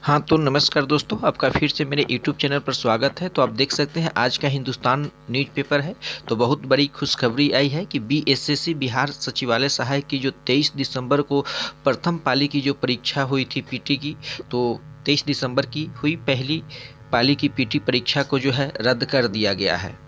हाँ, तो नमस्कार दोस्तों, आपका फिर से मेरे यूट्यूब चैनल पर स्वागत है। तो आप देख सकते हैं आज का हिंदुस्तान न्यूज़पेपर है। तो बहुत बड़ी खुशखबरी आई है कि बीएसएससी बिहार सचिवालय सहायक की जो 23 दिसंबर को प्रथम पाली की जो परीक्षा हुई थी पीटी की, तो 23 दिसंबर की हुई पहली पाली की पीटी परीक्षा को जो है रद्द कर दिया गया है।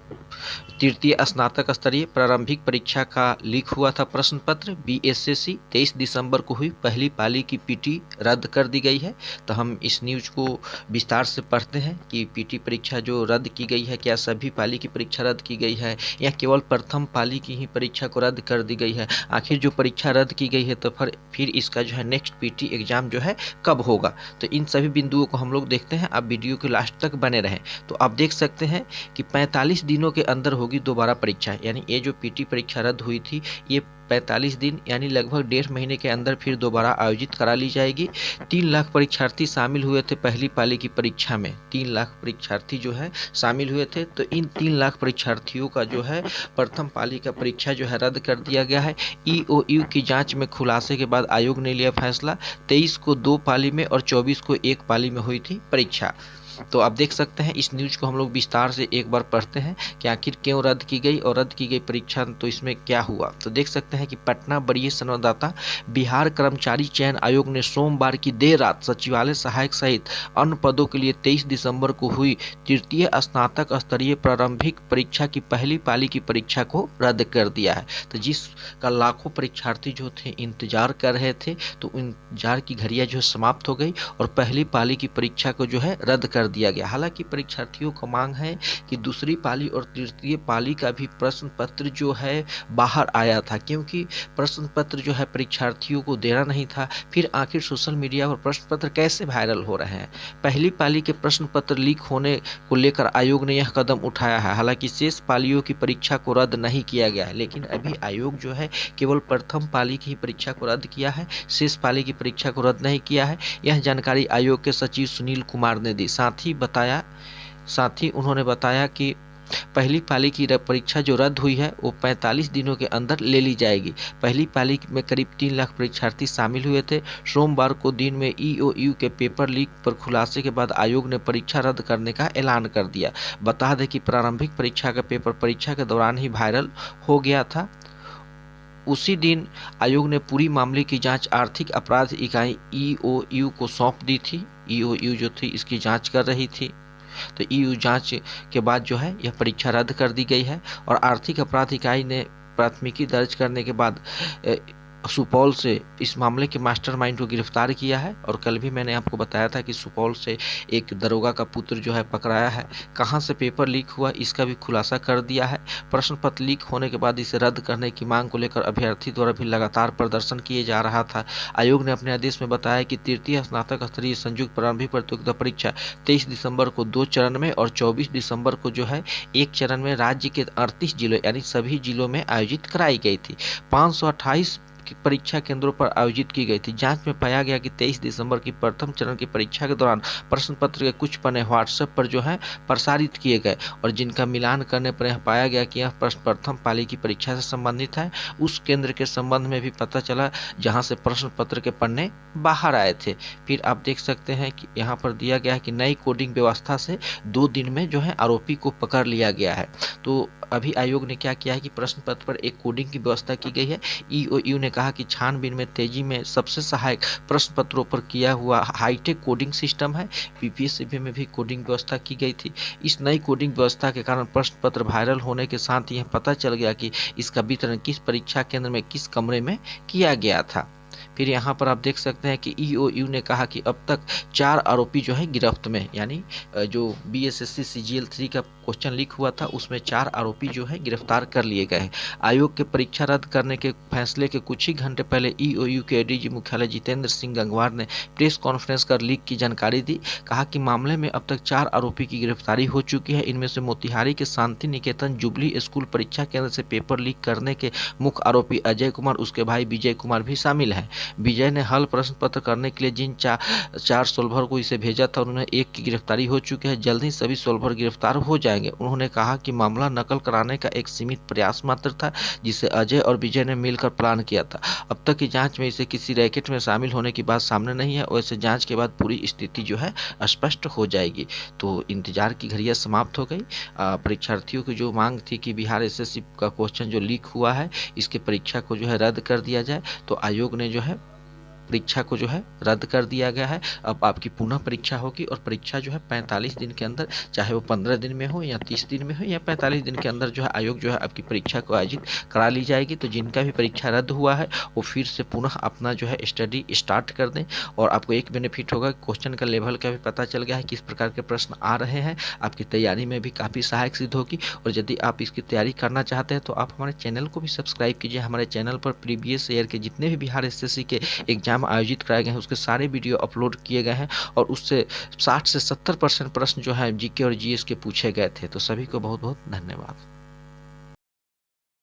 तृतीय स्नातक स्तरीय प्रारंभिक परीक्षा का लीक हुआ था प्रश्न पत्र। बीएसएससी 23 दिसंबर को हुई पहली पाली की पीटी रद्द कर दी गई है। तो हम इस न्यूज को विस्तार से पढ़ते हैं कि पीटी परीक्षा जो रद्द की गई है, क्या सभी पाली की परीक्षा रद्द की गई है या केवल प्रथम पाली की ही परीक्षा को रद्द कर दी गई है। आखिर जो परीक्षा रद्द की गई है तो फिर इसका जो है नेक्स्ट पीटी एग्जाम जो है कब होगा। तो इन सभी बिंदुओं को हम लोग देखते हैं। आप वीडियो के लास्ट तक बने रहें। तो आप देख सकते हैं कि 45 दिनों के अंदर होगी दोबारा परीक्षा, यानी ये जो पीटी परीक्षा रद्द हुई थी ये 45 दिन यानी लगभग 1.5 महीने के अंदर फिर दोबारा आयोजित करा ली जाएगी। 3 लाख परीक्षार्थी शामिल हुए थे पहली पाली की परीक्षा में। 3 लाख परीक्षार्थी जो है शामिल हुए थे। तो इन 3 लाख परीक्षार्थियों का जो है प्रथम पाली का परीक्षा जो है रद्द कर दिया गया है। ईओयू की जांच में खुलासे के बाद आयोग ने लिया फैसला। 23 को 2 पाली में और 24 को 1 पाली में हुई थी परीक्षा। तो आप देख सकते हैं इस न्यूज को हम लोग विस्तार से एक बार पढ़ते हैं कि आखिर क्यों रद्द की गई और रद्द की गई परीक्षा तो इसमें क्या हुआ। तो देख सकते हैं कि पटना वरीय संवाददाता, बिहार कर्मचारी चयन आयोग ने सोमवार की देर रात सचिवालय सहायक सहित अन्य पदों के लिए 23 दिसंबर को हुई तृतीय स्नातक स्तरीय प्रारंभिक परीक्षा की पहली पाली की परीक्षा को रद्द कर दिया है। तो जिसका लाखों परीक्षार्थी जो थे इंतजार कर रहे थे, तो इंतजार की घड़ियां जो समाप्त हो गई और पहली पाली की परीक्षा को जो है रद्द कर दिया गया। हालांकि परीक्षार्थियों का मांग है कि दूसरी पाली और तृतीय पाली का भी प्रश्न पत्र जो है बाहर आया था, क्योंकि प्रश्न पत्र जो है परीक्षार्थियों को देना नहीं था। फिर आखिर सोशल मीडिया पर प्रश्न पत्र कैसे वायरल हो रहे हैं। पहली पाली के प्रश्न पत्र लीक होने को लेकर आयोग ने यह कदम उठाया है। हालांकि शेष पालियों की परीक्षा को रद्द नहीं किया गया है, लेकिन अभी आयोग जो है केवल प्रथम पाली की परीक्षा को रद्द किया है, शेष पाली की परीक्षा को रद्द नहीं किया है। यह जानकारी आयोग के सचिव सुनील कुमार ने दी। साथ ही उन्होंने बताया कि पहली पाली की परीक्षा जो रद्द हुई है वो 45 दिनों के अंदर ले ली जाएगी। पहली पाली में करीब 3 लाख परीक्षार्थी शामिल हुए थे। सोमवार को दिन में ईओयू के पेपर लीक पर खुलासे के बाद आयोग ने परीक्षा रद्द करने का ऐलान कर दिया। बता दें कि प्रारंभिक परीक्षा का पेपर परीक्षा के दौरान ही वायरल हो गया था। उसी दिन आयोग ने पूरी मामले की जांच आर्थिक अपराध इकाई ईओयू को सौंप दी थी। ईओयू जो थी इसकी जांच कर रही थी। तो ईओयू जांच के बाद जो है यह परीक्षा रद्द कर दी गई है और आर्थिक अपराध इकाई ने प्राथमिकी दर्ज करने के बाद सुपौल से इस मामले के मास्टरमाइंड को गिरफ्तार किया है। और कल भी मैंने आपको बताया था कि सुपौल से एक दरोगा का पुत्र जो है पकड़ाया है। कहां से पेपर लीक हुआ इसका भी खुलासा कर दिया है। प्रश्न पत्र लीक होने के बाद इसे रद्द करने की मांग को लेकर अभ्यर्थी द्वारा भी लगातार प्रदर्शन किए जा रहा था। आयोग ने अपने आदेश में बताया कि तृतीय स्नातक स्तरीय संयुक्त प्रारंभिक प्रतियोगिता परीक्षा 23 दिसंबर को 2 चरण में और 24 दिसंबर को जो है 1 चरण में राज्य के 38 जिलों यानी सभी जिलों में आयोजित कराई गई थी। 528 की परीक्षा केंद्रों पर आयोजित की गई थी। जांच में पाया गया कि 23 दिसंबर की प्रथम चरण की परीक्षा के दौरान प्रश्न पत्र के कुछ पन्ने व्हाट्सएप पर जो है प्रसारित किए गए और जिनका मिलान करने पर यह पाया गया कि यह प्रश्न प्रथम पाली की परीक्षा से संबंधित है। उस केंद्र के संबंध में भी पता चला जहां से प्रश्न पत्र के पन्ने बाहर आए थे। फिर आप देख सकते हैं कि यहाँ पर दिया गया है कि नई कोडिंग व्यवस्था से 2 दिन में जो है आरोपी को पकड़ लिया गया है। तो अभी आयोग ने क्या किया है कि प्रश्न पत्र पर एक कोडिंग की व्यवस्था की गई है। ईओयू ने कहा कि छानबीन में तेजी में सबसे सहायक प्रश्न पत्रों पर किया हुआ हाईटेक कोडिंग सिस्टम है। पीपीएससी में भी कोडिंग व्यवस्था की गई थी। इस नई कोडिंग व्यवस्था के कारण प्रश्न पत्र वायरल होने के साथ ही यह पता चल गया कि इसका वितरण किस परीक्षा केंद्र में किस कमरे में किया गया था। फिर यहाँ पर आप देख सकते हैं कि ईओयू ने कहा कि अब तक 4 आरोपी जो है गिरफ्त में, यानी जो बीएसएससी सीजीएल 3 का क्वेश्चन लीक हुआ था उसमें 4 आरोपी जो है गिरफ्तार कर लिए गए हैं। आयोग के परीक्षा रद्द करने के फैसले के कुछ ही घंटे पहले ईओयू के एडीजी मुख्यालय जितेंद्र सिंह गंगवार ने प्रेस कॉन्फ्रेंस कर लीक की जानकारी दी। कहा कि मामले में अब तक 4 आरोपी की गिरफ्तारी हो चुकी है। इनमें से मोतिहारी के शांति निकेतन जुबली स्कूल परीक्षा केंद्र से पेपर लीक करने के मुख्य आरोपी अजय कुमार, उसके भाई विजय कुमार भी शामिल है। हैं। विजय ने हल प्रश्न पत्र करने के लिए जिन चार सोल्वर को इसे भेजा था उन्होंने एक की गिरफ्तारी हो चुकी है। जल्द ही सभी सोल्वर गिरफ्तार हो जाएंगे। उन्होंने कहा कि मामला नकल कराने का एक सीमित प्रयास मात्र था जिसे अजय और विजय ने मिलकर प्लान किया था। अब तक की जांच में इसे किसी रैकेट में शामिल होने की बात सामने नहीं है। वैसे जांच के बाद पूरी स्थिति जो है स्पष्ट हो जाएगी। तो इंतजार की घड़ियां समाप्त हो गई। परीक्षार्थियों की जो मांग थी कि बिहार एसएससी का क्वेश्चन जो लीक हुआ है इसके परीक्षा को जो है रद्द कर दिया जाए, तो आयोग ने जो है परीक्षा को जो है रद्द कर दिया गया है। अब आपकी पुनः परीक्षा होगी और परीक्षा जो है 45 दिन के अंदर, चाहे वो 15 दिन में हो या 30 दिन में हो या 45 दिन के अंदर जो है आयोग जो है आपकी परीक्षा को आयोजित करा ली जाएगी। तो जिनका भी परीक्षा रद्द हुआ है वो फिर से पुनः अपना जो है स्टडी स्टार्ट कर दें। और आपको एक बेनिफिट होगा, क्वेश्चन का लेवल का भी पता चल गया है, किस प्रकार के प्रश्न आ रहे हैं, आपकी तैयारी में भी काफ़ी सहायक सिद्ध होगी। और यदि आप इसकी तैयारी करना चाहते हैं तो आप हमारे चैनल को भी सब्सक्राइब कीजिए। हमारे चैनल पर प्रीवियस ईयर के जितने भी बिहार एसएससी के एग्जाम आयोजित कराए गए हैं उसके सारे वीडियो अपलोड किए गए हैं और उससे 60 से 70% प्रश्न जो है जीके और जीएस के पूछे गए थे। तो सभी को बहुत बहुत धन्यवाद।